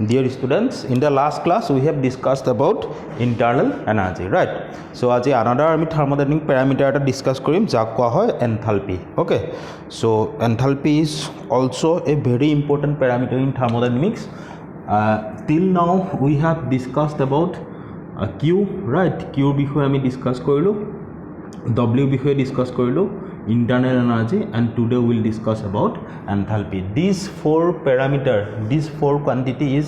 Dear students, in the last class we have discussed about internal energy, right? So আজি another আমি thermodynamic parameter এটা discuss কৰিম যাক কোৱা হয় enthalpy. Okay, so enthalpy is also a very important parameter in thermodynamics. Till now we have discussed about Q, right? Q বিষয়ে আমি discuss কৰিলো, W বিষয়ে discuss কৰিলো, internal energy, and today we will discuss about enthalpy. These four parameter, these four quantity is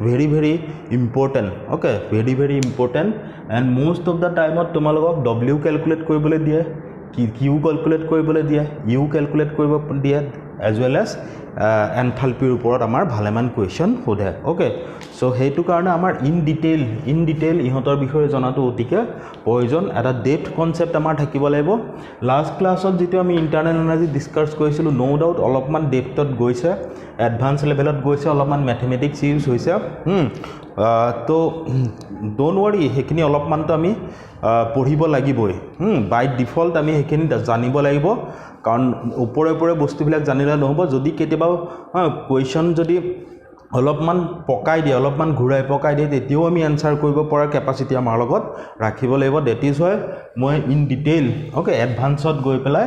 very important. Okay, very important, and most of the time তোমালোকক W calculate কৰিবলৈ দিয়ে, Q calculate কৰিবলৈ দিয়ে, U calculate কৰিব দিয়ে, as well as enthalpy ওপৰত আমাৰ ভালেমান question সোধে. Okay, so হেতু কাৰণে আমাৰ in detail ইহঁতৰ বিষয়ে জনাটো অতিকে প্ৰয়োজন. এটা ডেপথ কনসেপ্ট আমাৰ থাকিব লাগিব. লাষ্ট ক্লাছত যেটো আমি ইন্টাৰনেল এনাৰ্জি ডিসকাস কৰিছিলো, নো ডাউট অলপমান ডেপথত গৈছে, এডভান্স লেভেলত গৈছে, অলপমান ম্যাথমেটিক্স ইউজ হৈছে. তো ডোন্ট ওয়াৰি, হেখিনি অলপমান তো আমি পঢ়িব লাগিবই. বাই ডিফল্ট আমি হেখিনি জানিব লাগিব, কাৰণ ওপৰে বস্তুবিলাক জানিলে নহব. যদি কেতিয়াবা কোৱেশ্চন যদি অলপমান পকাই দিয়ে, অলপমান ঘূৰাই পকাই দিয়ে, তেতিয়াও আমি এনসাৰ কৰিব পৰা কেপাচিটি আমাৰ লগত ৰাখিব লাগিব. ডেট ইজ হয় মই ইন ডিটেইল, ওকে, এডভান্সত গৈ পেলাই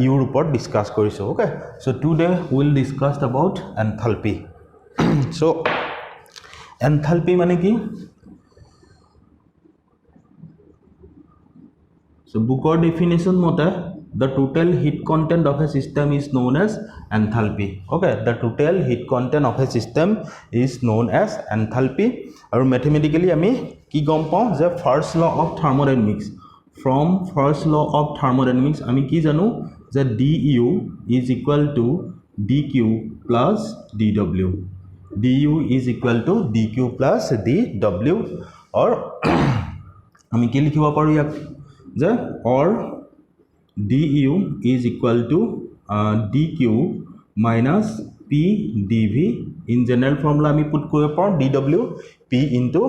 ইউৰ ওপৰত ডিসকাস কৰিছো. Okay, so today will discuss about enthalpy. So enthalpy মানে কি? So book's definition mota, the total heat content of a system is known as enthalpy. Okay, the total heat content of a system is known as enthalpy. Aru mathematically ami ki gom pao je first law of thermodynamics, from first law of thermodynamics ami ki janu je du is equal to dq plus dw. Du is equal to dq plus dw, or ami ki likhibo paru yak যে or du is equal to dq minus p dv. in general formula আমি put কৰিব পাৰো dw p into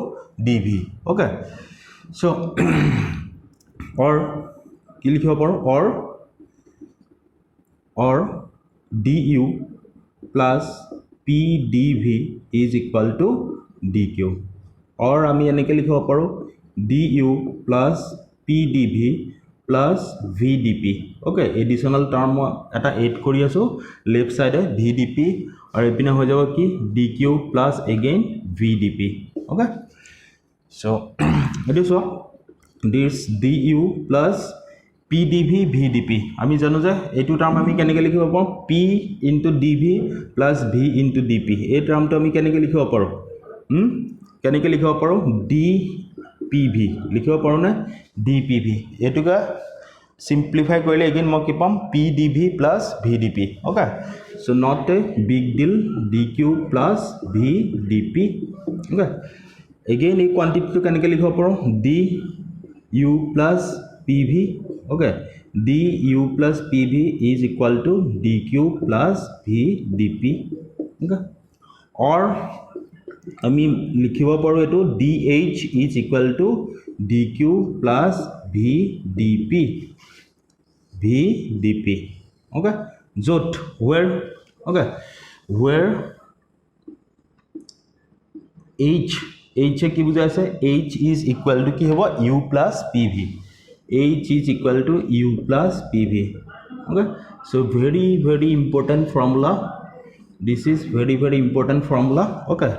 dv. okay, so or কি লিখিব পাৰো, or du plus p dv is equal to dq, or আমি এনেকৈ লিখিব পাৰো du plus pdv plus vdp. okay, additional term এটা add কৰি আছো left side vdp, আৰু এপিনে হৈ যাব কি dq plus again vdp. okay, so এটো so this du plus pdv vdp আমি জানো যে এটো টার্ম আমি কেনেকৈ লিখিব পাৰো, p into dv plus v into dp. এই টাৰ্মটো আমি কেনেকৈ লিখিব পাৰো, কেনেকৈ লিখিব পাৰো, dpv লিখিব পাৰো না dpv. এটুকা simplify কৰিলে again মই কি পাম, pdv plus vdp. okay, so not a big deal, dq plus vdp. okay, again এই quantity to কেনেকৈ লিখিব পাৰো, du plus pv. okay, du plus pv is equal to dq plus vdp. okay, or আমি লিখিব পাৰো এটো dh is equal to dq plus vdp. okay, jot where, okay, where h কি বুঝাই আছে, h is equal to কি হ'ব, u plus pv. h is equal to u plus pv. okay, so very important formula. this is very important formula. okay,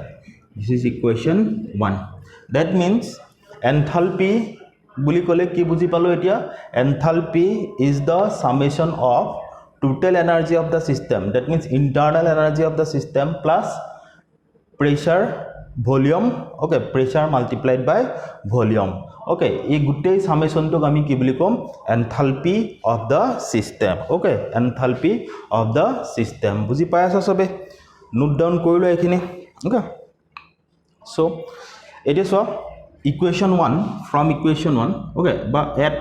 this is equation 1. that means enthalpy বুলি কলে কি বুজি পালো এতিয়া, enthalpy is the summation of total energy of the system, that means internal energy of the system plus pressure volume. okay, pressure multiplied by volume. okay, এই গুটেই সামেশনটোক আমি কি বুলি কম, enthalpy of the system. okay, enthalpy of the system. বুজি পাই আছা সবে, note down কৰিলো এখিনি. okay, so it is equation 1, from equation 1. okay, but at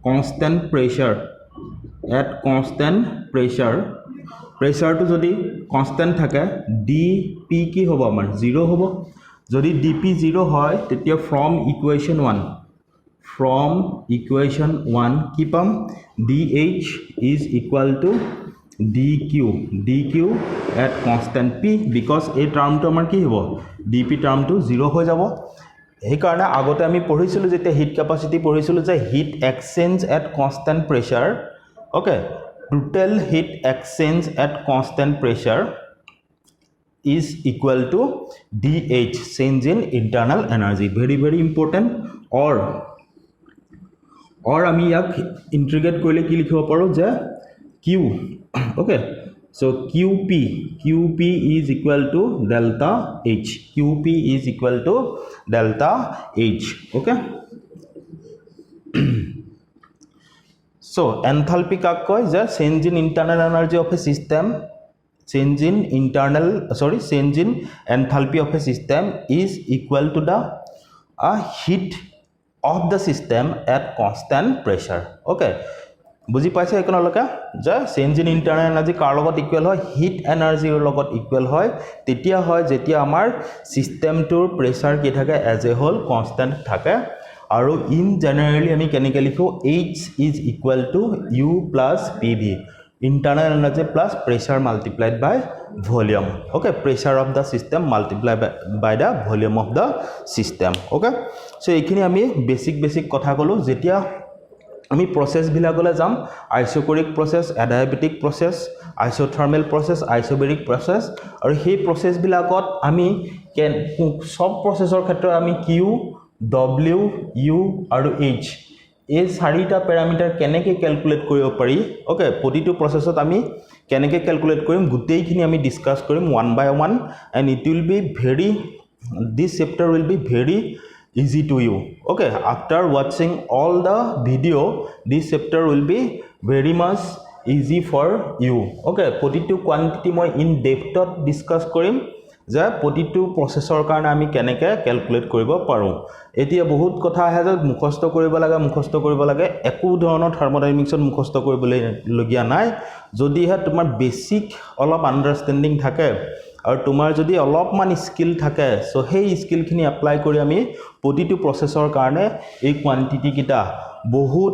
constant pressure, pressure to যদি constant থাকে, dp কি হ'ব আমাৰ 0 হ'ব. যদি dp 0 হয় তেতিয়া from equation 1 কি পাম, dh is equal to dq at constant p because এই টার্মটো আমাৰ কি হ'ব dp টাৰ্মটো 0 হৈ যাব এই কাৰণে আগতে আমি পঢ়িছিলো যেতে হিট ক্যাপাসিটি পঢ়িছিলো যে heat exchange at constant pressure okay total heat exchange at constant pressure is equal to dh change in internal energy very important or আমি ইয়াক ইন্টিগ্ৰেট কৰিলে কি লিখিব পাৰো যে q okay so qp is equal to delta h qp is equal to delta h okay so enthalpy কাক কয় যে change in internal energy of a system change in enthalpy of a system is equal to the heat of the system at constant pressure okay বুজি পাইছে একনলকা যে change in internal energy কাৰ লগত equal হয় hit এনাৰ্জিৰ লগত equal হয় তেতিয়া হয় যেতিয়া আমাৰ সিস্টেমটোৰ প্ৰেসাৰ কি থাকে এজ এ হোল কনস্ট্যান্ট থাকে আৰু ইন জেনাৰেলি আমি কেনেকৈ লিখো h is equal to u plus pv internal energy plus pressure multiplied by volume okay pressure of the system multiplied by the volume of the system okay so এইখিনি আমি basic কথা কলো যেতিয়া আমি process বিলাকলৈ যাম আইসোকৰিক প্ৰসেস এডায়াবেটিক প্ৰসেস আইসোথাৰ্মেল প্ৰসেস আইসোবেৰিক প্ৰসেস আৰু সেই process বিলাকত আমি সব প্ৰসেসৰ ক্ষেত্ৰত আমি q w u আৰু h এই চাৰিটা প্যাৰামিটাৰ কেনেকৈ ক্যালকুলেট কৰিব পাৰি ওকে প্ৰতিটো প্ৰসেসত আমি কেনেকৈ ক্যালকুলেট কৰিম গুটেইখিনি আমি ডিসকাস কৰিম one by one and it will be very this chapter will be very easy to you okay after watching all the video this chapter will be very much easy for you okay প্ৰতিটো quantity মই in depth discuss কৰিম যে প্ৰতিটো প্ৰসেসৰ কাৰণে আমি কেনেকৈ calculate কৰিব পাৰো এতিয়া বহুত কথা আহে যে মুখস্থ কৰিব লাগে একো ধৰণৰ থাৰ্মোডাইনামিক্সত মুখস্থ কৰিবলৈ লগিয়া নাই যদিহে তোমাৰ বেসিক অলপ আন্ডাৰষ্টেণ্ডিং থাকে আৰু তোমাৰ যদি অলপমান স্কিল থাকে সো সেই স্কিলখিনি এপ্লাই কৰি আমি প্ৰতিটো প্ৰসেসৰ কাৰণে এই কোয়ান্টিটি কিটা বহুত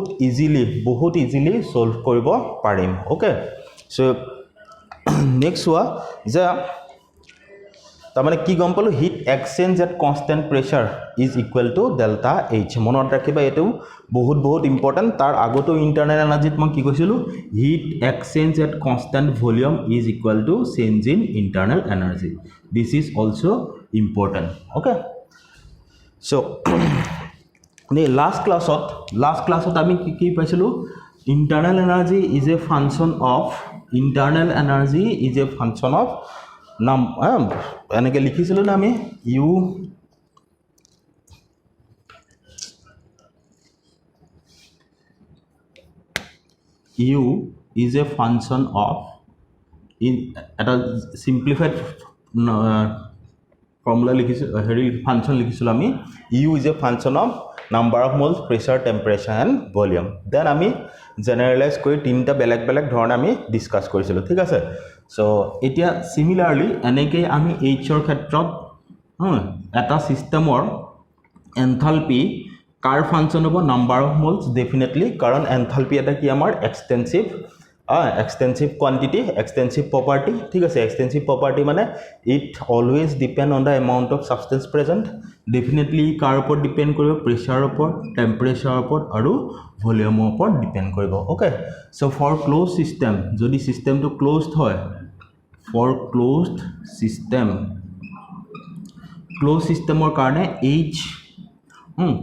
ইজিলি সলভ কৰিব পাৰিম ওকে সো নেক্সট ওয়া যে তারমানে কি গম পালো heat exchange at constant pressure is equal to delta H মনত রাখিবা এটো বহুত ইম্পর্টেন্ট তার আগতো ইন্টারনাল এনার্জিত মই কি কৈছিলো heat exchange at constant volume is equal to change in internal energy this is also important okay so last ক্লাসত আমি কি পাইছিলো internal energy is a function of নাম এনেকে লিখিছিলো না আমি u is a function of in এটা simplified formula লিখিছো হেৰি ফাংশন লিখিছিলো আমি u is a function of number of moles pressure temperature and volume then আমি জেনাৰেলাইজ কৰি তিনটা বেলেগ ধৰণে আমি ডিসকাস কৰিছিলো ঠিক আছে সো এতিয়া সিমিলাৰলি এনেকৈ আমি h ৰ ক্ষেত্ৰত এটা সিস্টেমৰ এনথালপি কাৰ ফাংশন হ'ব নাম্বাৰ অফ মোলস ডেফিনেটলি কাৰণ এনথালপি এটা কি আমাৰ extensive quantity extensive property ঠিক আছে extensive property মানে it always depend on the amount of substance present definitely কাৰ ওপৰত ডিপেন্ড কৰিব প্ৰেসাৰৰ ওপৰত টেম্পাৰেচাৰৰ ওপৰত আৰু ভলিউমৰ ওপৰত ডিপেন্ড কৰিব okay so for close system যদি সিস্টেমটো ক্লোজড হয় ফৰ ক্লোজড সিস্টেমৰ কাৰণে h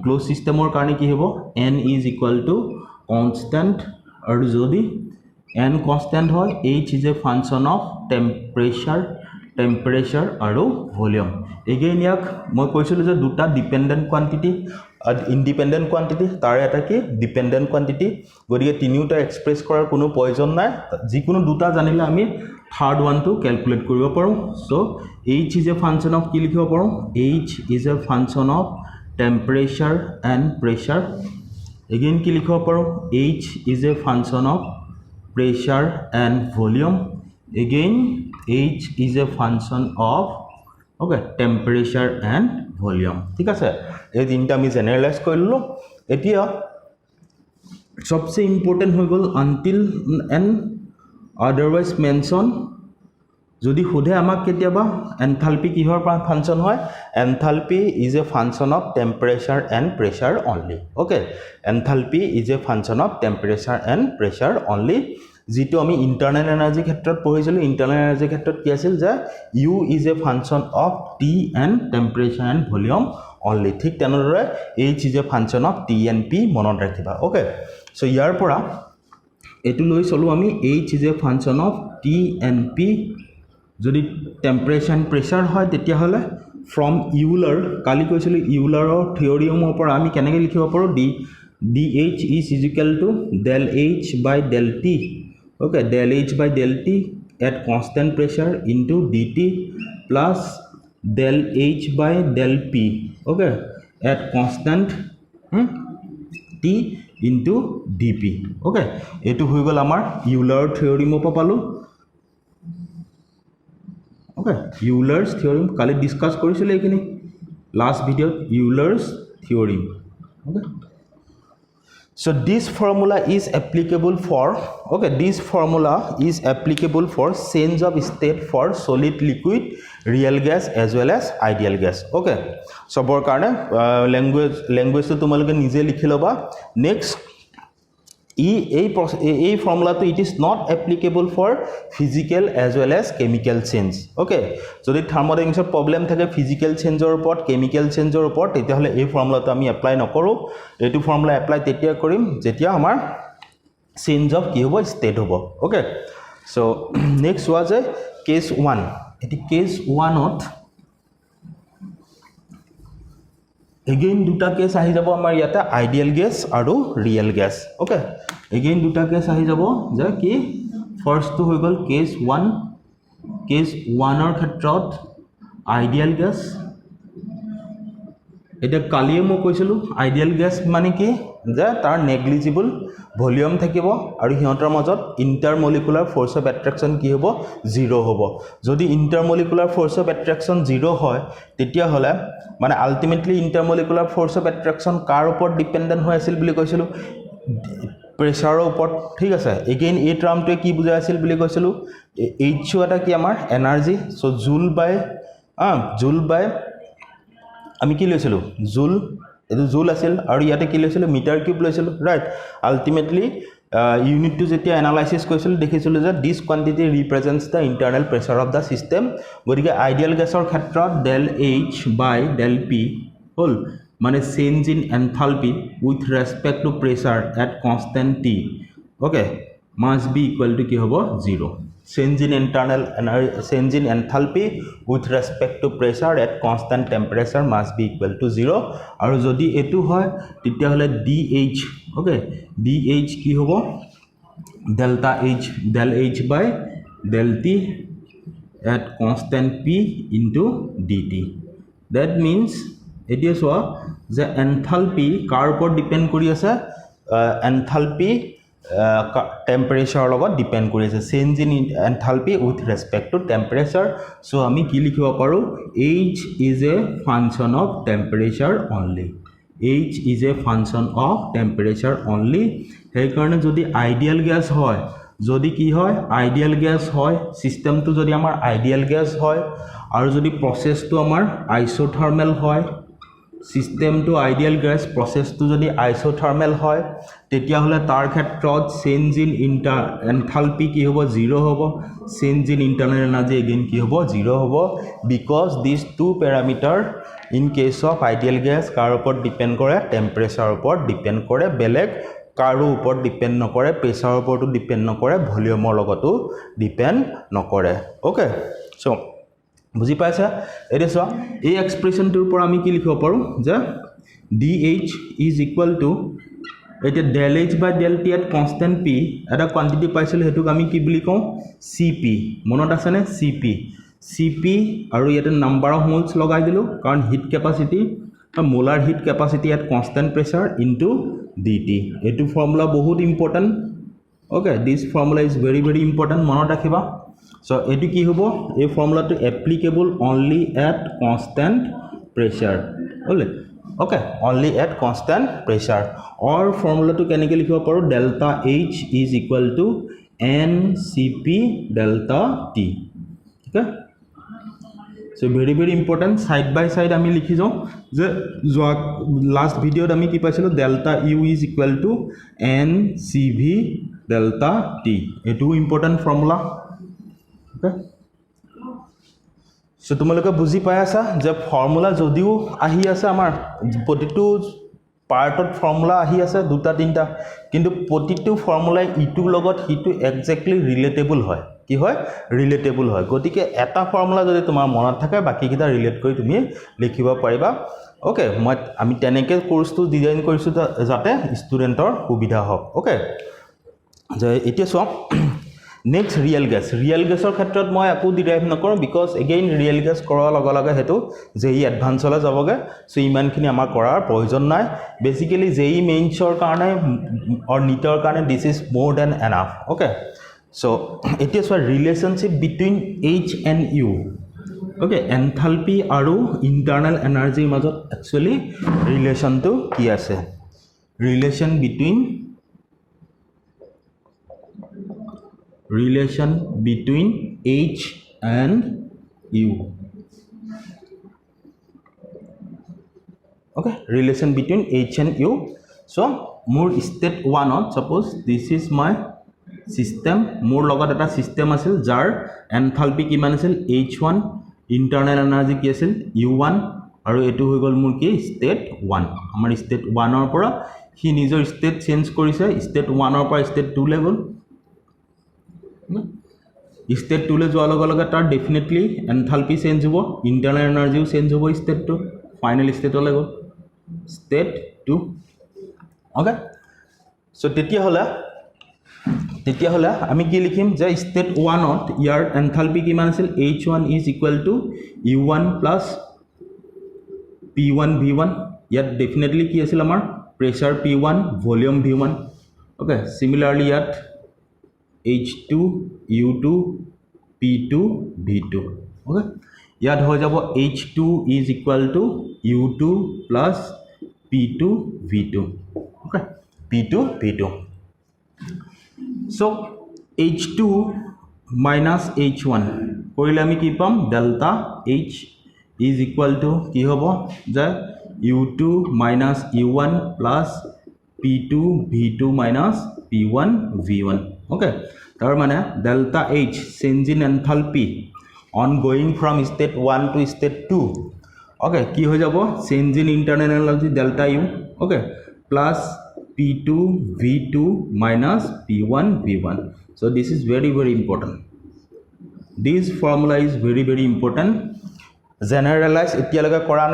ক্লোজ সিস্টেমৰ কাৰণে কি হ'ব n is equal to constant আৰু যদি n constant হয় h is a function of temperature আৰু volume again ইয়াক মই কৈছিলো যে দুটা ডিপেন্ডেন্ট কোয়ান্টিটি ইন্ডিপেন্ডেন্ট কোয়ান্টিটি তার এটা কি ডিপেন্ডেন্ট কোয়ান্টিটি গৰিকে তিনিটা এক্সপ্ৰেস কৰাৰ কোনো প্ৰয়োজন নাই যিকোনো দুটা জানিলে আমি থাৰ্ড ওয়ানটো ক্যালকুলেট কৰিব পাৰো so h is a function of কি লিখিব পাৰো h is a function of temperature and pressure again কি লিখিব পাৰো h is a function of pressure and volume again h is a function of okay temperature and volume ঠিক আছে এই তিনটা আমি জেনাৰেলাইজ কৰিলো এতিয়া সবচে ইম্পৰ্টেন্ট হৈ গল until and otherwise mention যদি সোধে আমাক কেতিয়াবা এনথালপি কিহৰ ফাংচন হয় enthalpy is a function of temperature and pressure only okay enthalpy is a function of temperature and pressure only যেটো আমি ইন্টাৰনেল এনাৰ্জি ক্ষেত্ৰত পঢ়িছিলো ইন্টাৰনেল এনাৰ্জি ক্ষেত্ৰত কি আছিল যে U is a function of T and temperature and volume only ঠিক তেনেদৰে H is a function of T and P মনত ৰাখিবা ওকে সো ইয়াৰ পৰা এটো লৈ চলো আমি H is a function of T and P যদি টেম্পাৰেচাৰ এণ্ড প্ৰেছাৰ হয় তেতিয়া হলে ফ্ৰম ইউলাৰ কালি কৈছিলো ইউলাৰৰ থিওৰিমৰ পৰা আমি কেনেকৈ লিখিব পাৰো dH is equal to del H by del T okay del H by del T at constant pressure into dt plus del H by del P okay at constant T into dP okay etu hoi gol amar Euler theorem opa palu okay Euler's theorem kali discuss korisile ekini last video Euler's theorem okay so this formula is applicable for okay this formula is applicable for change of state for solid liquid real gas as well as ideal gas okay so bor karone language to tumaloke nije likhiloba next এই ফর্মুলাটো it is not applicable for physical as well as chemical change okay যদি থাৰ্মোডাইনামিক্সৰ problem থাকে physical চেঞ্জৰ ওপৰত chemical চেঞ্জৰ ওপৰত তেতিয়া হলে এই ফৰ্মুলাটো আমি apply নকৰো এটো ফৰ্মুলা এপ্লাই তেতিয়া কৰিম যেতিয়া আমাৰ চেঞ্জ অফ কি হ'ব ষ্টেট হ'ব okay so next was a case 1 এটি case 1ত again দুটা কেস আহি যাব আমাৰ ইয়াতে আইডিয়াল গ্যাস আৰু ৰিয়েল গ্যাস ওকে again দুটা কেস আহি যাব যে কি ফাৰ্স্ট তো হৈ গল কেস 1 ৰ ক্ষেত্ৰত আইডিয়াল গ্যাস এটা কালিয়ে মই কৈছিলো আইডিয়াল গ্যাস মানে কি যে তাৰ নেগলিজিবল ভলিউম থাকিব আৰু হিহঁতৰ মাজত ইন্টাৰমলিকুলাৰ ফোৰ্স অফ এট্ৰাকশন কি হ'ব 0 হ'ব যদি ইন্টাৰমলিকুলাৰ ফোৰ্স অফ এট্ৰাকশন 0 হয় তেতিয়া হলে মানে আলটিমেটলি ইন্টাৰমলিকুলাৰ ফোৰ্স অফ এট্ৰাকশন কাৰ ওপৰত ডিপেন্ডেন্ট হৈ আছিল বুলি কৈছিলো প্ৰেছাৰৰ ওপৰত ঠিক আছে এগেইন এই টাৰ্মটোৱে কি বুজাই আছিল বুলি কৈছিলো এইচ এটা কি আমাৰ এনাৰ্জি সো জুল বাই আমি কি লৈছিলো জুল এটো জুল আছিল আৰু ইয়াতে কি লৈছিলো মিটাৰ কিউব লৈছিলো right ultimately unit to jetia analysis কৈছিল দেখিছিল যে this quantity represents the internal pressure of the system গতিকে ideal gasৰ ক্ষেত্ৰত del H by del P হল মানে change in enthalpy with respect to pressure at constant T okay must be equal to কি হ'ব 0 change in internal change in enthalpy with respect to pressure at constant temperature must be equal to 0 আৰু যদি এটো হয় তেতিয়া হলে dH okay dH কি হ'ব delta H del H by del T at constant P into dt that means it is what the enthalpy কাৰ ওপৰত depend কৰি আছে enthalpy temperature লগত ডিপেন্ড কৰি আছে change in enthalpy with respect to temperature so আমি কি লিখিব পাৰো H is a function of temperature only H is a function of temperature only সেই কাৰণে যদি আইডিয়াল গ্যাস হয় যদি কি হয় আইডিয়াল গ্যাস হয় সিস্টেমটো যদি আমাৰ আইডিয়াল গ্যাস হয় আৰু যদি প্ৰসেসটো আমাৰ আইসোথাৰ্মেল হয় system to ideal gas process to jodi isothermal hoy tetia hole tar khetrot change in enthalpy ki hobo 0 hobo change in internal energy again ki hobo 0 hobo because these two parameter in case of ideal gas car upor depend kore temperature upor depend kore beleg কাৰো উপৰ depend নকৰে প্ৰেছাৰৰ ওপৰটো depend নকৰে ভলিউমৰ লগতো depend নকৰে okay so বুজি পাইছা এৰে so এই এক্সপ্ৰেছনটোৰ পৰা আমি কি লিখিব পাৰো যে dH is equal to এটা del H by del T at constant P এটা কোয়ান্টিটি পাইছিল হেতুক আমি কি বুলি কওঁ Cp মনত আছে নে Cp আৰু ইয়াতে নাম্বাৰ অফ মোলস লগাই দিলো কাৰণ hit capacity molar heat capacity at constant pressure into dt etu formula bahut important okay this formula is very important monot rakhiba so etu ki hobo ei formula to applicable only at constant pressure okay only at constant pressure or formula to keneke likhibo paru delta H is equal to NCP delta T. Okay. So very very important. Side by side আমি লিখি যাও যে last video আমি কি পাইছিলো delta U is equal to NCV delta T. এটো important formula. Okay. So তোমালোকে বুজি পাই আছা যে ফর্মুলা যদিও আহি আছে আমাৰ প্ৰতিটো পাৰ্টত ফৰ্মুলা আহি আছে দুটা তিনটা কিন্তু প্ৰতিটো ফৰ্মুলাই ইটোৰ লগত হিটো এক্স্যাক্টলি ৰিলেটেবল হয় কি হয় ৰিলেটেবল হয় গতিকে এটা ফৰ্মুলা যদি তোমাৰ মনত থাকে বাকি কিটা ৰিলেট কৰি তুমি লিখিব পাৰিবা ওকে মই আমি তেনেকে কোৰ্সটো ডিজাইন কৰিছো যাতে ষ্টুডেন্টৰ সুবিধা হওক ওকে যে এতিয়া সব Next real gas ক্ষেত্ৰত মই আকো ডিৰাইভ নকৰো because again real gas কৰাৰ লগে লগে হেতু যেই এডভান্স হলা যাবগে সো ইমানখিনি আমাৰ কৰাৰ প্ৰয়োজন নাই বেসিক্যালি যেই মেইনছৰ কাৰণে অৰ নিটৰ কাৰণে this is more than enough okay so it is a relationship between H and U okay enthalpy আৰু internal energy মাজত actually relation to কি আছে relation between H and U okay relation between H and U so more state 1 suppose this is my system more logot eta system asil jar enthalpy kiman asil H1 internal energy ki asil U1 aru etu hoi gol mur ki state 1 amar state 1 or pora hi nijor state change korise state 1 or pora state 2 le gol state 2 le joa log log tar definitely enthalpy change hobo internal energy change hobo state 2 final state le gol state 2 okay so tetia hola ami ki likhim je state 1 ot yar enthalpy kiman asil H1 is equal to U1 plus P1 V1 yat definitely ki asil amar pressure P1 volume V1 okay similarly yat H2 U2 P2 V2 okay yat ho jabo H2 is equal to U2 plus P2 V2 okay P2 V2 so H2 minus H1 korile ami ki pam delta H is equal to ki hobo ja U2 minus U1 plus P2 V2 minus P1 V1 okay tar mane delta H change in enthalpy on going from state 1 to state 2 okay ki ho jabo change in internal energy delta U okay plus P2 V2 minus P1 V1 so this is very very important this formula is very very important generalize etia laga kora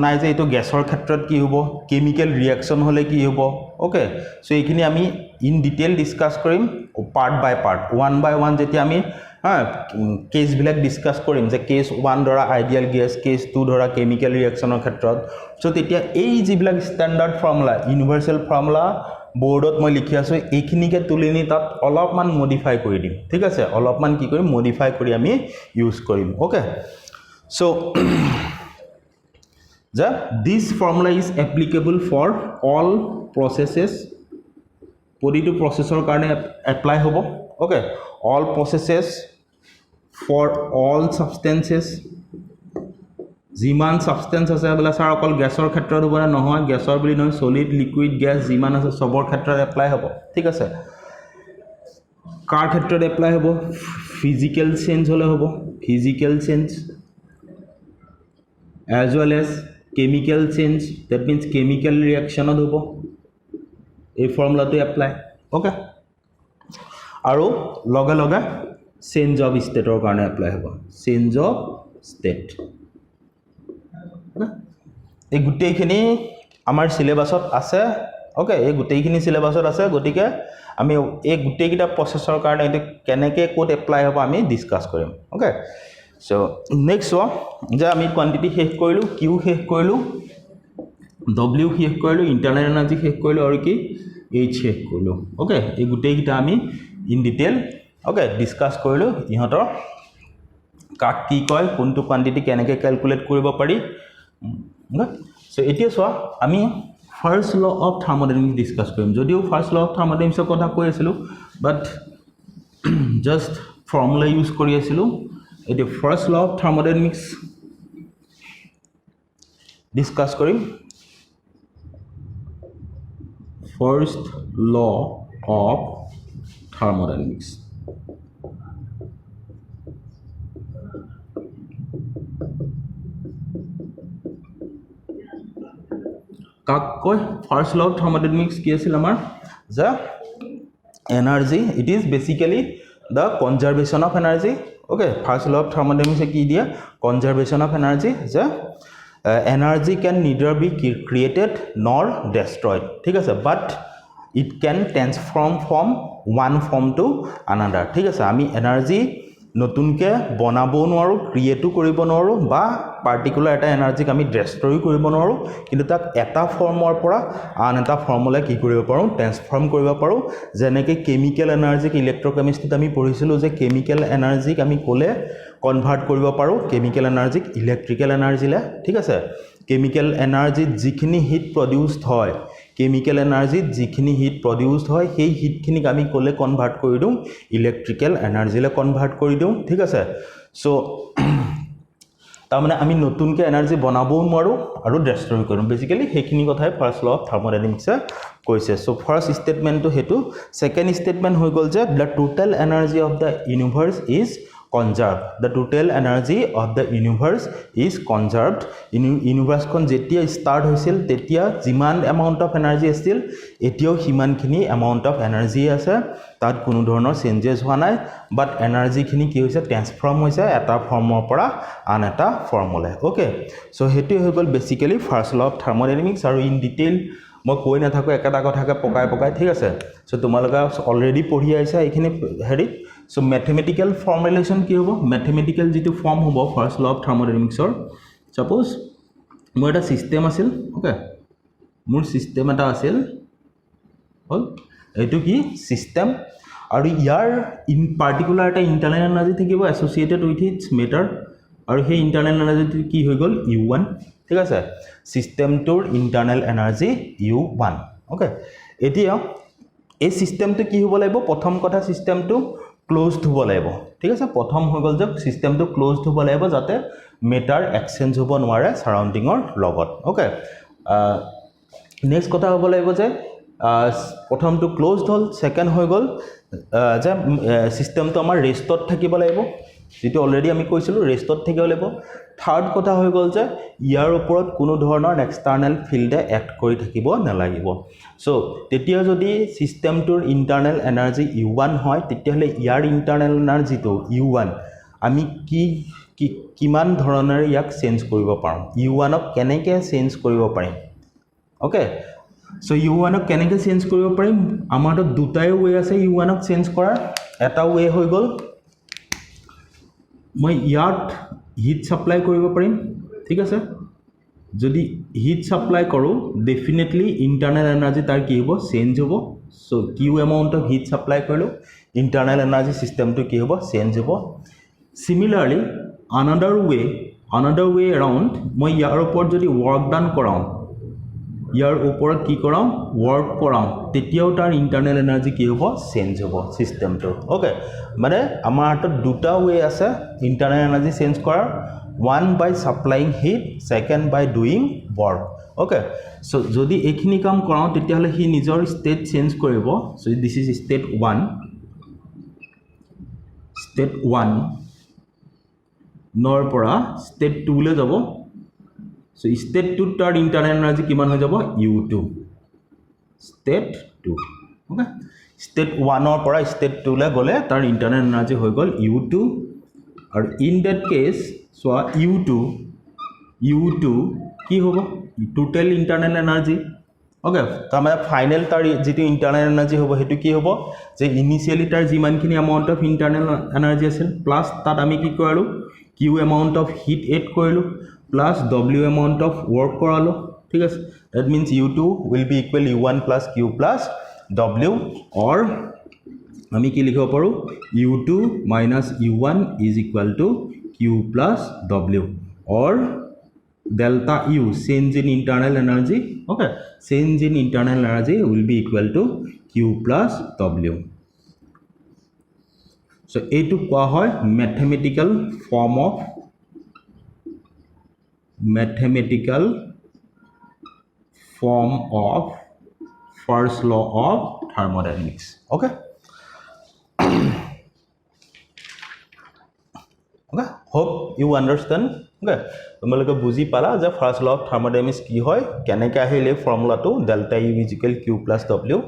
nai je eto gasor khetrot ki hobo chemical reaction hole ki hobo okay so ekhini ami in detail discuss korim part by part one by one jeti ami case bilak discuss korim je case 1 dora ideal gas case 2 dora chemical reaction or khetrot so tetia ei jibilak standard formula universal formula boardot moi likhi asu ekhini ke tulini tat olopman modify kori dim thik ase olopman ki korim modify kori ami use korim okay so this formula is applicable for all processes প্ৰতিটো processor কাৰণে apply hobo okay all processes for all substances জিমান substance আছে বলা sir অকল গ্যাসৰ ক্ষেত্ৰত হ'ব না নহয় গ্যাসৰ বুলি নহয় solid liquid gas জিমান আছে সবৰ ক্ষেত্ৰত apply হ'ব ঠিক আছে কাৰ ক্ষেত্ৰত apply হ'ব physical change হলে হ'ব physical change as well as chemical change that means chemical reaction hobo এই formula to apply okay aru loga loga change of state or karone apply hobo change of state এই গুটেই খিনি আমাৰ সিলেবাসত আছে okay এই গুটেই খিনি সিলেবাসত আছে গটিকে আমি এই গুটেই কিটা প্ৰসেসৰ কাৰণে এটো কেনেকে কোড এপ্লাই হ'ব আমি ডিসকাস কৰিম okay so next one যে আমি কোয়ান্টিটি শেষ কৰিলো q শেষ কৰিলো w শেষ কৰিলো ইন্টাৰনাল এনাৰ্জি শেষ কৰিলো আৰু কি h শেষ কৰিলো ওকে এই গুটেই কিটা আমি ইন ডিটেইল ওকে ডিসকাস কৰিলো ইহতৰ কাক কি কয় কোনটো কোয়ান্টিটি কেনেকে ক্যালকুলেট কৰিব পাৰি so এতিয়া সোৱা আমি ফাৰ্স্ট ল অফ থাৰ্মোডাইনামিক্স ডিসকাস কৰিম যদিও ফাৰ্স্ট ল অফ থাৰ্মোডাইনামিক্সৰ কথা কৈ আছিলো বাট just formula use কৰি আছিলো এটো first law of thermodynamics discuss কৰিম first law of thermodynamics কাককৈ first law of thermodynamics কি আছিল আমাৰ যে energy it is basically the conservation of energy okay first law of thermodynamics কি দিয়া conservation of energy যে energy can neither be created nor destroyed ঠিক আছে but it can transform from one form to another ঠিক আছে আমি energy নতুনকে বনাবো নোৱাৰো ক্ৰিয়েটো কৰিব নোৱাৰো বা পাৰ্টিকুলাৰ এটা এনাৰ্জিক আমি ডেষ্ট্ৰয় কৰিব নোৱাৰো কিন্তু তাক এটা ফৰ্মৰ পৰা আন এটা ফৰ্মলৈ কি কৰিব পাৰো ট্ৰান্সফৰ্ম কৰিব পাৰো যেনেকৈ কেমিক্যাল এনাৰ্জিক ইলেক্ট্ৰকেমিষ্ট্ৰিত আমি পঢ়িছিলো যে কেমিক্যাল এনাৰ্জিক আমি কোলে কনভাৰ্ট কৰিব পাৰো কেমিক্যাল এনাৰ্জিক ইলেক্ট্ৰিক্যাল এনাৰ্জিলে ঠিক আছে কেমিক্যাল এনাৰ্জিত যিখিনি হিট প্ৰডিউসড হয় কেমিক্যাল এনাৰ্জিত যিখিনি হিট প্ৰডিউসড হয় সেই হিটখিনিক আমি কোলে কনভাৰ্ট কৰি দিও ইলেক্ট্ৰিক্যাল এনাৰ্জিলে কনভাৰ্ট কৰি দিও ঠিক আছে সো তাৰ মানে আমি নতুনকে এনাৰ্জি বনাবও নোৱাৰো আৰু ডেষ্ট্ৰয় কৰিম বেসিক্যালি হেখিনি কথাই ফাৰ্স্ট ল অফ থাৰ্মোডাইনামিক্স কৈছে সো ফাৰ্স্ট স্টেটমেন্টটো হেতু সেকেন্ড স্টেটমেন্ট হৈ গল যে the total energy of the universe is conserved the total energy of the universe is conserved universe kon jetia start hoisil tetia jiman amount of energy আছিল etio himan khini amount of energy ase tat kono dhoroner changes howa nai but energy khini ki hoise transform hoise eta formor pora an eta formula okay so hetu হৈ গল basically first law of thermodynamics aru in detail মই কৈ না থাকো একটা কথাকে পকাই পকাই ঠিক আছে সো তোমালোকে অলরেডি পঢ়ি আইছা এখিনি হেৰি সো ম্যাথমেটিক্যাল ফৰ্মুলেশন কি হ'ব ম্যাথমেটিক্যাল যেটো ফৰ্ম হ'ব ফাৰ্স্ট ল অফ থাৰ্মোডাইনামিক্সৰ সাপোজ মোৰ এটা সিস্টেম আছিল ওকে মোৰ সিস্টেম এটা আছিল হল এটো কি সিস্টেম আৰু ইয়াৰ ইন পাৰ্টিকুলাৰ এটা ইন্টাৰনাল এনাৰ্জি থাকিব এসোসিয়েটেড উইথ ইটস মেটাৰ আৰু সেই ইন্টাৰনাল এনাৰ্জি কি হৈ গল u1 ঠিক আছে সিস্টেমটোৰ ইন্টাৰনাল এনাৰ্জি u1 ওকে এতিয়া এই সিস্টেমটো কি হ'ব লাগিব প্ৰথম কথা সিস্টেমটো ক্লোজড হ'ব লাগিব ঠিক আছে প্ৰথম হৈ গল যে সিস্টেমটো ক্লোজড হ'ব লাগিব যাতে মেটাৰ এক্সচেঞ্জ হ'ব নোৱাৰে সাৰাউন্ডিংৰ লগত ওকে নেক্সট কথা হ'ব লাগিব যে প্ৰথমটো ক্লোজড হল সেকেন্ড হৈ গল যে সিস্টেমটো আমাৰ ৰেষ্টত থাকিব লাগিব যেটো অলৰেডি আমি কৈছিলো ৰেষ্টত থাকিব লাগিব থাৰ্ড কথা হৈ গল যে ইয়াৰ ওপৰত কোনো ধৰণৰ এক্সটাৰ্নাল ফিল্ডে এক্ট কৰি থাকিব নালাগিব সো তেতিয়া যদি সিস্টেমটোৰ ইন্টাৰনাল এনাৰ্জি u1 হয় তেতিয়া হলে ইয়াৰ ইন্টাৰনাল এনাৰ্জিটো u1 আমি কিমান ধৰণৰ ইয়াক চেঞ্জ কৰিব পাৰোঁ u1 ক কেনেকৈ চেঞ্জ কৰিব পাৰিম ওকে সো u1 ক কেনেকৈ চেঞ্জ কৰিব পাৰিম আমাৰটো দুটাই ওয়ে আছে u1 ক চেঞ্জ কৰাৰ এটা ওয়ে হৈ গল মই ইয়াত হিট সাপ্লাই কৰিব পাৰিম ঠিক আছে যদি হিট সাপ্লাই কৰো ডেফিনেটলি ইন্টাৰনাল এনাৰ্জি তাৰ কি হ'ব চেঞ্জ হ'ব so Q amount of heat supply কৰিলো ইন্টাৰনাল এনাৰ্জি সিস্টেমটো কি হ'ব চেঞ্জ হ'ব সিমিলাৰলি another way around মই ইয়াৰ ওপৰত যদি ওয়াৰ্ক ডান কৰাও ইয়াৰ ওপৰত কি কৰাও ওয়াৰ্ক কৰাও তেতিয়াও তাৰ ইন্টাৰনাল এনাৰ্জি কি হ'ব চেঞ্জ হ'ব সিস্টেমটো ওকে মানে আমাৰ হাতত দুটা ওয়ে আছে ইন্টাৰনাল এনাৰ্জি চেঞ্জ কৰাৰ one by supplying heat second by doing work okay so যদি এখিনি কাম কৰাও তেতিয়া হলে হি নিজৰ ষ্টেট চেঞ্জ কৰিব so this is state 1 নৰ পৰা state 2 লৈ যাব so state 2 তাৰ ইন্টাৰনাল এনাৰ্জি কিমান হৈ যাব u2 state 2 okay state 1 ৰ পৰা state 2 লৈ গলে তাৰ ইন্টাৰনাল এনাৰ্জি হৈ গল u2 আৰু in that case so u2 কি হ'ব total internal energy okay তাৰ মানে ফাইনাল তাৰ যেটো internal energy হ'ব হেতু কি হ'ব যে ইনিশিয়ালি তাৰ যিমানখিনি amount of internal energy আছিল প্লাস তাত আমি কি কৰিলো q amount of heat add কৰিলো plus w amount of work কৰালো ঠিক আছে that means u2 will be equal u1 plus q plus w or আমি কি লিখিব পাৰো u2 minus u1 is equal to q plus w or delta u change in internal energy okay change in internal energy will be equal to q plus w so এইটো কোৱা হয় mathematical form of first law of thermodynamics. Okay. Okay, hope you understand. Okay, তোমালোকে বুজি পালা যে first law of থাৰ্মোডাইনামিক্স কি হয়, কেনেকৈ আহিল এই ফৰ্মুলাটো delta U is equal Q plus W.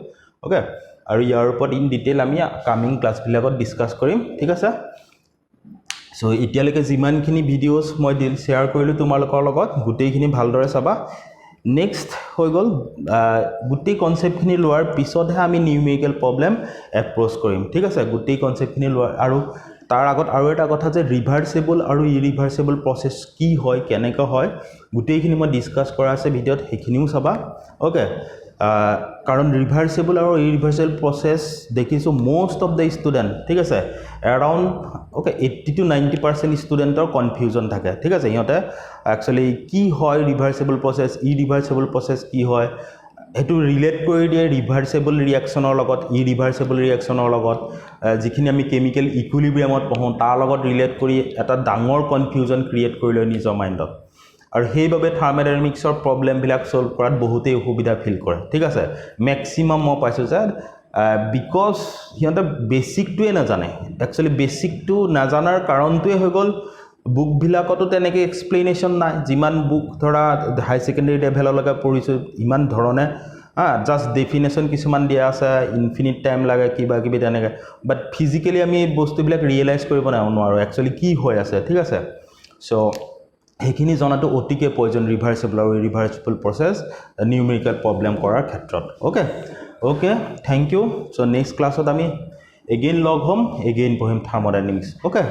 Okay, আৰু ইয়াৰ ওপৰত ইন ডিটেইল আমি কামিং ক্লাছবিলাকত ডিছকাছ কৰিম, ঠিক আছে। সো এতিয়ালৈকে যিমানখিনি ভিডিঅ'ছ মই শ্বেয়াৰ কৰিলোঁ তোমালোকৰ লগত গোটেইখিনি ভালদৰে চাবা। নেক্সট হৈ গ'ল গোটেই কনচেপ্টখিনি লোৱাৰ পিছতহে আমি নিউমেৰিকেল প্ৰব্লেম এপ্ৰ'চ কৰিম, ঠিক আছে। গোটেই কনচেপ্টখিনি লোৱাৰ আৰু তাৰ আগত আৰু এটা কথা যে ৰিভাৰ্চেবল আৰু ইৰিভাৰ্চেবল প্ৰচেছ কি হয়, কেনেকৈ হয়, গোটেইখিনি মই ডিছকাছ কৰা আছে ভিডিঅ'ত, সেইখিনিও চাবা। অ'কে, কাৰণ ৰিভাৰ্চেবল আৰু ইৰিভাৰ্চেবল প্ৰচেছ দেখিছোঁ মষ্ট অফ দ্য ষ্টুডেণ্ট, ঠিক আছে, এৰাউণ্ড 80 to 90% ষ্টুডেণ্টৰ কনফিউজন থাকে, ঠিক আছে। সিহঁতে একচুৱেলি কি হয় ৰিভাৰ্চেবল প্ৰচেছ, ইৰিভাৰ্চেবল প্ৰচেছ কি হয়, সেইটো ৰিলেট কৰি দিয়ে ৰিভাৰ্চেবল ৰিয়েকশ্যনৰ লগত, ইৰিভাৰ্চেবল ৰিয়েকশ্যনৰ লগত, যিখিনি আমি কেমিকেল ইকুইলিব্ৰিয়ামত পঢ়োঁ তাৰ লগত ৰিলেট কৰি এটা ডাঙৰ কনফিউজন ক্ৰিয়েট কৰি লয় নিজৰ মাইণ্ডত। আৰু সেইবাবে থাৰ্মোডাইনামিক্সৰ প্ৰব্লেমবিলাক ছল্ভ কৰাত বহুতেই অসুবিধা ফিল কৰে, ঠিক আছে। মেক্সিমাম মই পাইছোঁ যে বিকজ সিহঁতে বেছিকটোৱে নাজানে। একচুৱেলি বেছিকটো নাজানাৰ কাৰণটোৱে হৈ গ'ল বুকবিলাকতো তেনেকৈ এক্সপ্লেনেশ্যন নাই। যিমান বুক ধৰা হাই ছেকেণ্ডেৰী লেভেললৈকে পঢ়িছোঁ ইমান ধৰণে জাষ্ট ডেফিনেশ্যন কিছুমান দিয়া আছে, ইনফিনিট টাইম লাগে কিবা কিবি তেনেকৈ, বাট ফিজিকেলি আমি বস্তুবিলাক ৰিয়েলাইজ কৰিব নোৱাৰোঁ একচুৱেলি কি হৈ আছে, ঠিক আছে। চ' সেইখিনি জনাটো অতিকৈ প্ৰয়োজন ৰিভাৰ্চেবল আৰু ইৰিভাৰ্চেবল প্ৰচেছ নিউমেৰিকেল প্ৰব্লেম কৰাৰ ক্ষেত্ৰত। Okay, thank you. So' next ক্লাছত আমি এগেইন লগ হ'ম, এগেইন পঢ়িম থাৰ্মোডাইনামিক্স। অ'কে।